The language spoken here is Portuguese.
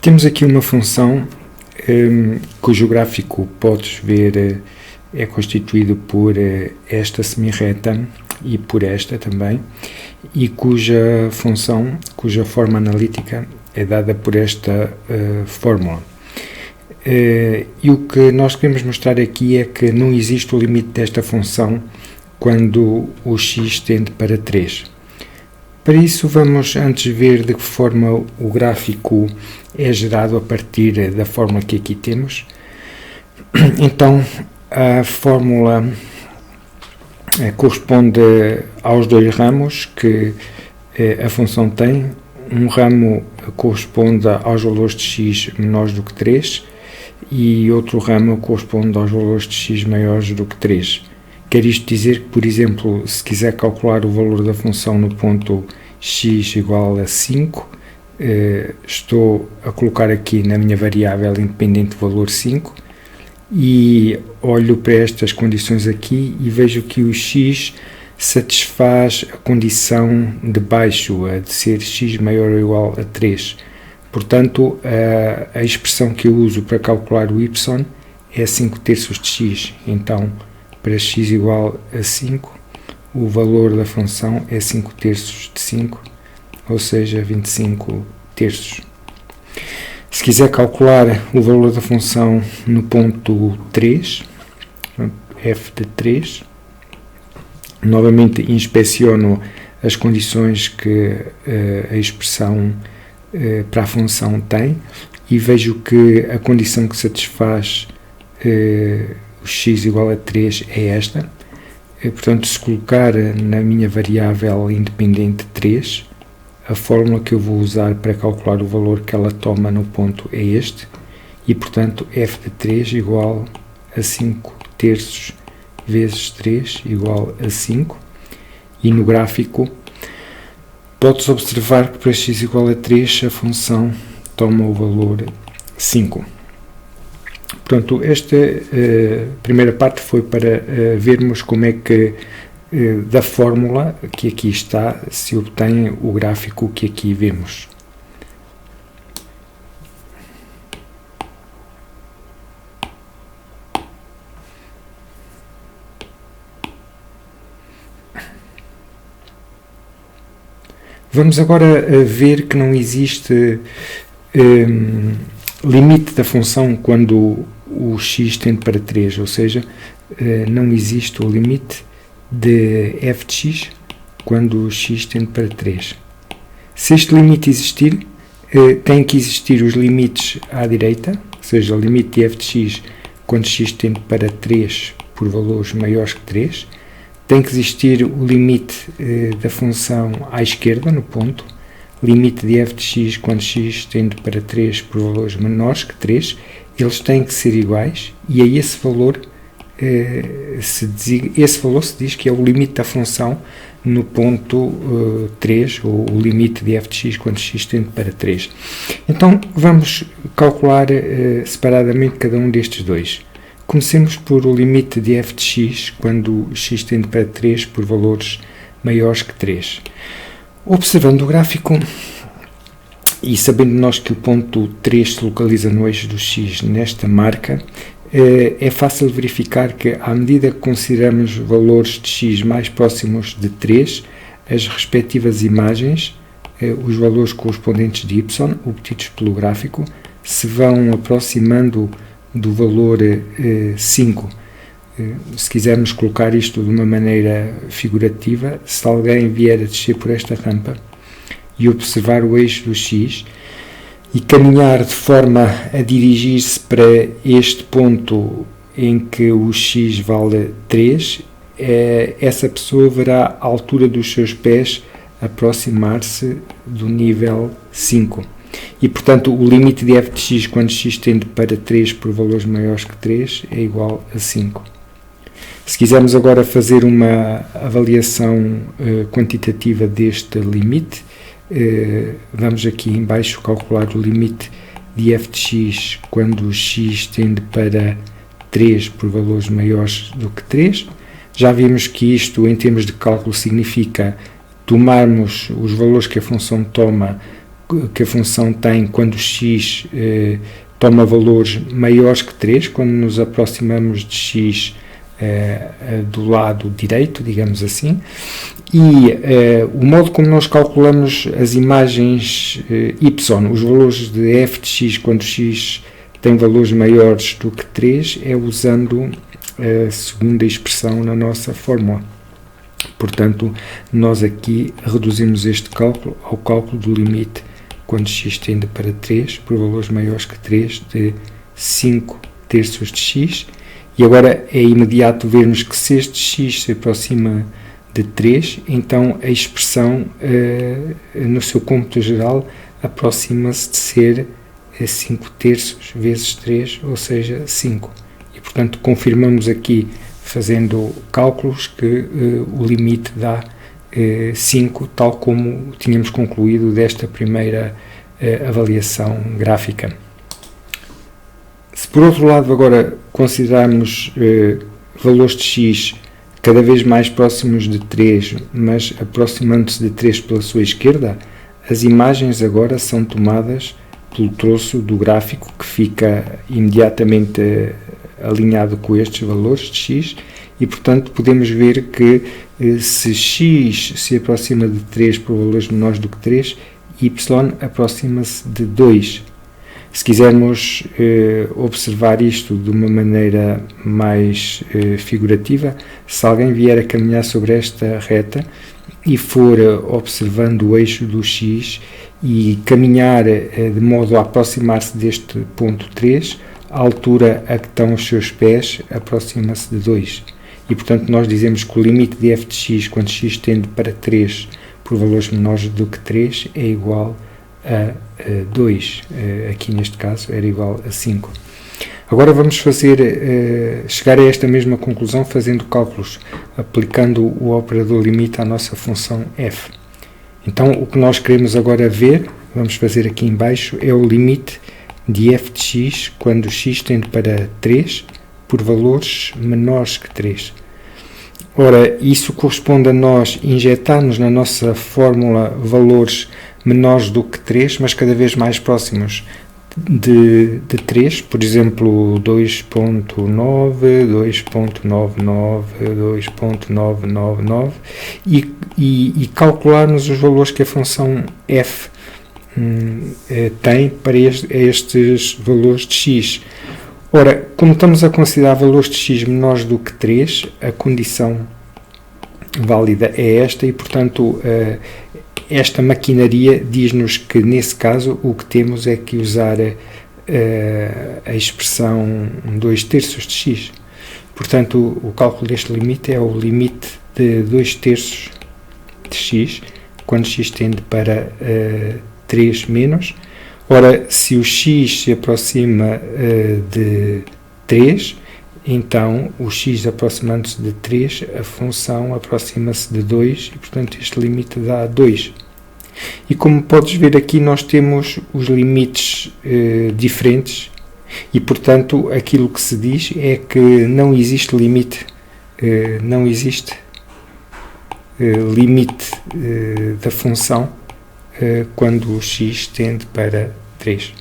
Temos aqui uma função cujo gráfico, podes ver, é constituído por esta semirreta e por esta também, e cuja função, cuja forma analítica é dada por esta fórmula. E o que nós queremos mostrar aqui é que não existe o limite desta função quando o x tende para 3. Para isso vamos antes ver de que forma o gráfico é gerado a partir da fórmula que aqui temos. Então a fórmula corresponde aos dois ramos que a função tem. Um ramo corresponde aos valores de x menores do que 3 e outro ramo corresponde aos valores de x maiores do que 3. Quer isto dizer que, por exemplo, se quiser calcular o valor da função no ponto x igual a 5, estou a colocar aqui na minha variável independente o valor 5 e olho para estas condições aqui e vejo que o x satisfaz a condição de baixo, a de ser x maior ou igual a 3. Portanto, a expressão que eu uso para calcular o y é 5 terços de x. Então, para x igual a 5, o valor da função é 5 terços de 5, ou seja, 25 terços. Se quiser calcular o valor da função no ponto 3, f de 3, novamente inspeciono as condições que a expressão para a função tem e vejo que a condição que satisfaz o x igual a 3 é esta. Portanto, se colocar na minha variável independente 3, a fórmula que eu vou usar para calcular o valor que ela toma no ponto é este, e portanto f de 3 igual a 5 terços vezes 3 igual a 5, e no gráfico podes observar que para x igual a 3 a função toma o valor 5. Portanto, esta primeira parte foi para vermos como é que da fórmula que aqui está se obtém o gráfico que aqui vemos. Vamos agora ver que não existe limite da função quando o x tende para 3, ou seja, não existe o limite de f de x quando o x tende para 3. Se este limite existir, tem que existir os limites à direita, ou seja, o limite de f de x quando x tende para 3 por valores maiores que 3, tem que existir o limite da função à esquerda, no ponto, limite de f de x quando x tende para 3 por valores menores que 3, eles têm que ser iguais, e a esse valor se diz que é o limite da função no ponto 3, ou o limite de f de x quando x tende para 3. Então, vamos calcular separadamente cada um destes dois. Comecemos por o limite de f de x quando x tende para 3 por valores maiores que 3. Observando o gráfico e sabendo nós que o ponto 3 se localiza no eixo do x nesta marca, é fácil verificar que, à medida que consideramos valores de x mais próximos de 3, as respectivas imagens, os valores correspondentes de y, obtidos pelo gráfico, se vão aproximando do valor 5. Se quisermos colocar isto de uma maneira figurativa, se alguém vier a descer por esta rampa e observar o eixo do x e caminhar de forma a dirigir-se para este ponto em que o x vale 3, essa pessoa verá a altura dos seus pés aproximar-se do nível 5. E, portanto, o limite de f de x quando x tende para 3 por valores maiores que 3 é igual a 5. Se quisermos agora fazer uma avaliação quantitativa deste limite, vamos aqui em baixo calcular o limite de f de x quando x tende para 3 por valores maiores do que 3. Já vimos que isto, em termos de cálculo, significa tomarmos os valores que a função toma que a função tem quando x toma valores maiores que 3, quando nos aproximamos de x do lado direito, digamos assim, e o modo como nós calculamos as imagens y, os valores de f de x quando x tem valores maiores do que 3, é usando a segunda expressão na nossa fórmula. Portanto, nós aqui reduzimos este cálculo ao cálculo do limite quando x tende para 3, por valores maiores que 3, de 5 terços de x. E agora é imediato vermos que se este x se aproxima de 3, então a expressão, no seu cômputo geral, aproxima-se de ser 5 terços vezes 3, ou seja, 5. E, portanto, confirmamos aqui, fazendo cálculos, que o limite dá 5, tal como tínhamos concluído desta primeira avaliação gráfica. Se por outro lado agora considerarmos valores de x cada vez mais próximos de 3, mas aproximando-se de 3 pela sua esquerda, as imagens agora são tomadas pelo troço do gráfico que fica imediatamente alinhado com estes valores de x, e portanto podemos ver que se x se aproxima de 3 por valores menores do que 3, y aproxima-se de 2. Se quisermos observar isto de uma maneira mais figurativa, se alguém vier a caminhar sobre esta reta e for observando o eixo do x e caminhar de modo a aproximar-se deste ponto 3, a altura a que estão os seus pés aproxima-se de 2. E, portanto, nós dizemos que o limite de f de x, quando x tende para 3 por valores menores do que 3, é igual a 2. Aqui, neste caso, era igual a 5. Agora vamos chegar a esta mesma conclusão fazendo cálculos, aplicando o operador limite à nossa função f. Então, o que nós queremos agora ver, vamos fazer aqui em baixo, é o limite de f de x quando x tende para 3 por valores menores que 3. Ora, isso corresponde a nós injetarmos na nossa fórmula valores menores do que 3, mas cada vez mais próximos de 3, por exemplo, 2.9, 2.99, 2.999, e calcularmos os valores que a função f tem para estes valores de x. Ora, como estamos a considerar valores de x menores do que 3, a condição válida é esta e, portanto, esta maquinaria diz-nos que, nesse caso, o que temos é que usar a expressão 2 terços de x. Portanto, o cálculo deste limite é o limite de 2 terços de x, quando x tende para 3 menos. Ora, se o x se aproxima de 3, então o x aproximando-se de 3, a função aproxima-se de 2 e, portanto, este limite dá 2. E como podes ver aqui, nós temos os limites diferentes e, portanto, aquilo que se diz é que não existe limite, limite da função quando o x tende para 3.